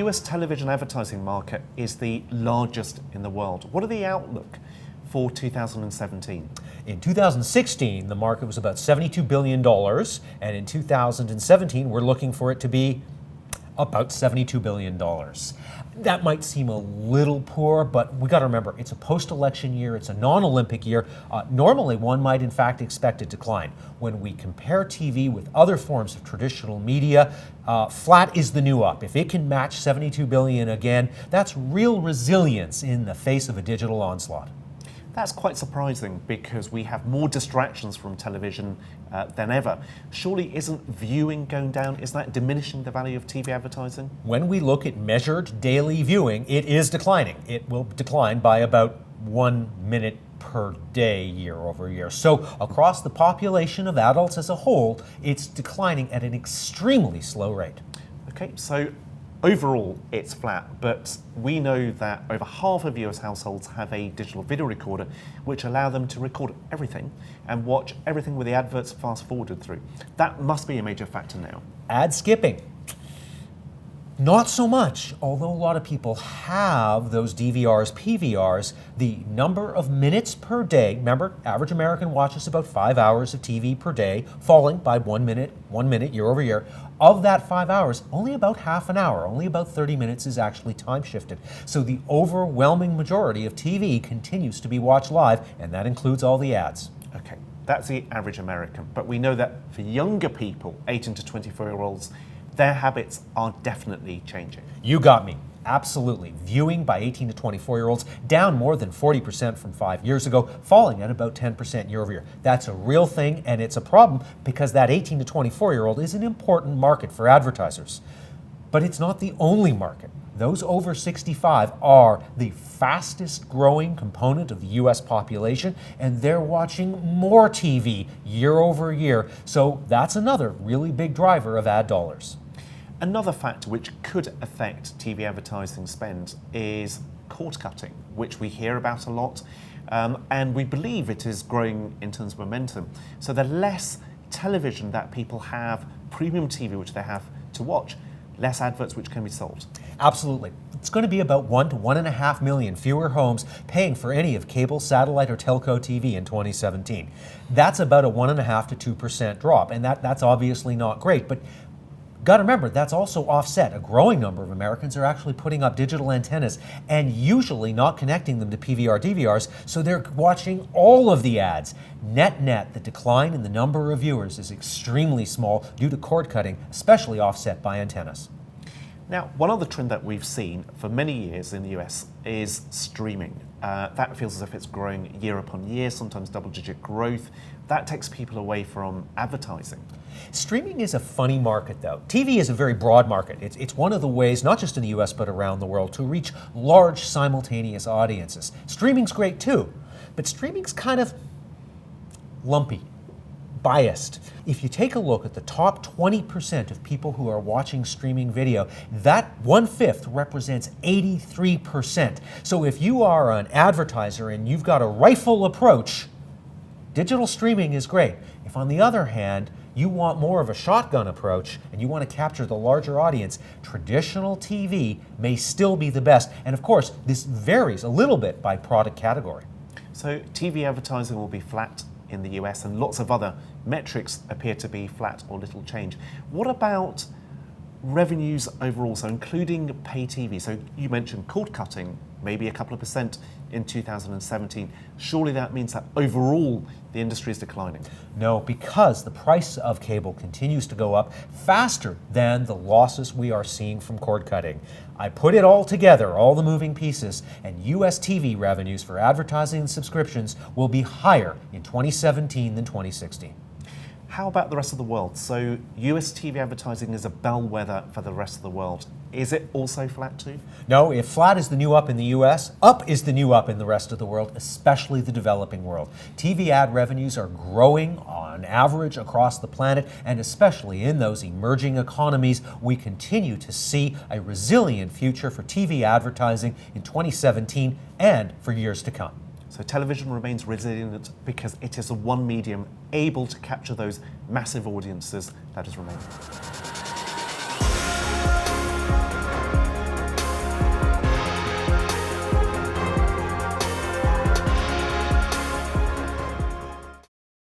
US television advertising market is the largest in the world. What are the outlook for 2017? In 2016, the market was about $72 billion, and in 2017, we're looking for it to be about $72 billion. That might seem a little poor, but we got to remember, it's a post-election year, it's a non-Olympic year. Normally, one might in fact expect a decline. When we compare TV with other forms of traditional media, flat is the new up. If it can match $72 billion again, that's real resilience in the face of a digital onslaught. That's quite surprising because we have more distractions from television than ever. Surely isn't viewing going down? Isn't that diminishing the value of TV advertising? When we look at measured daily viewing, it is declining. It will decline by about 1 minute per day year over year. So across the population of adults as a whole, it's declining at an extremely slow rate. Okay, so overall, it's flat, but we know that over half of US households have a digital video recorder, which allow them to record everything and watch everything with the adverts fast forwarded through. That must be a major factor now. Ad skipping. Not so much, although a lot of people have those DVRs, PVRs, the number of minutes per day, remember, average American watches about 5 hours of TV per day, falling by 1 minute year over year. Of that 5 hours, only about half an hour, only about 30 minutes is actually time shifted. So the overwhelming majority of TV continues to be watched live, and that includes all the ads. Okay, that's the average American, but we know that for younger people, 18 to 24-year-olds, their habits are definitely changing. You got me. Absolutely. Viewing by 18 to 24-year-olds down more than 40% from 5 years ago, falling at about 10% year over year. That's a real thing, and it's a problem because that 18 to 24-year-old is an important market for advertisers. But it's not the only market. Those over 65 are the fastest growing component of the US population, and they're watching more TV year over year. So that's another really big driver of ad dollars. Another factor which could affect TV advertising spend is cord cutting, which we hear about a lot, and we believe it is growing in terms of momentum. So the less television that people have, premium TV which they have to watch, less adverts which can be sold. Absolutely. It's going to be about 1 to 1.5 million fewer homes paying for any of cable, satellite, or telco TV in 2017. That's about a 1.5 to 2% drop, and that's obviously not great, but got to remember, that's also offset. A growing number of Americans are actually putting up digital antennas and usually not connecting them to PVR DVRs, so they're watching all of the ads. Net, the decline in the number of viewers is extremely small due to cord cutting, especially offset by antennas. Now, one other trend that we've seen for many years in the US is streaming. That feels as if it's growing year upon year, sometimes double-digit growth. That takes people away from advertising. Streaming is a funny market, though. TV is a very broad market. It's one of the ways, not just in the US, but around the world, to reach large simultaneous audiences. Streaming's great, too, but streaming's kind of lumpy, biased. If you take a look at the top 20% of people who are watching streaming video, that 1/5 represents 83%. So if you are an advertiser and you've got a rifle approach, digital streaming is great. If on the other hand, you want more of a shotgun approach and you want to capture the larger audience, traditional TV may still be the best. And of course, this varies a little bit by product category. So TV advertising will be flat in the US, and lots of other metrics appear to be flat or little change. What about revenues overall, so including pay TV? So you mentioned cord cutting, maybe a couple of percent in 2017. Surely that means that overall the industry is declining. No, because the price of cable continues to go up faster than the losses we are seeing from cord cutting. I put it all together, all the moving pieces, and US TV revenues for advertising and subscriptions will be higher in 2017 than 2016. How about the rest of the world? So US TV advertising is a bellwether for the rest of the world. Is it also flat too? No, if flat is the new up in the US, up is the new up in the rest of the world, especially the developing world. TV ad revenues are growing on average across the planet, and especially in those emerging economies, we continue to see a resilient future for TV advertising in 2017 and for years to come. So television remains resilient because it is the one medium able to capture those massive audiences that has remained.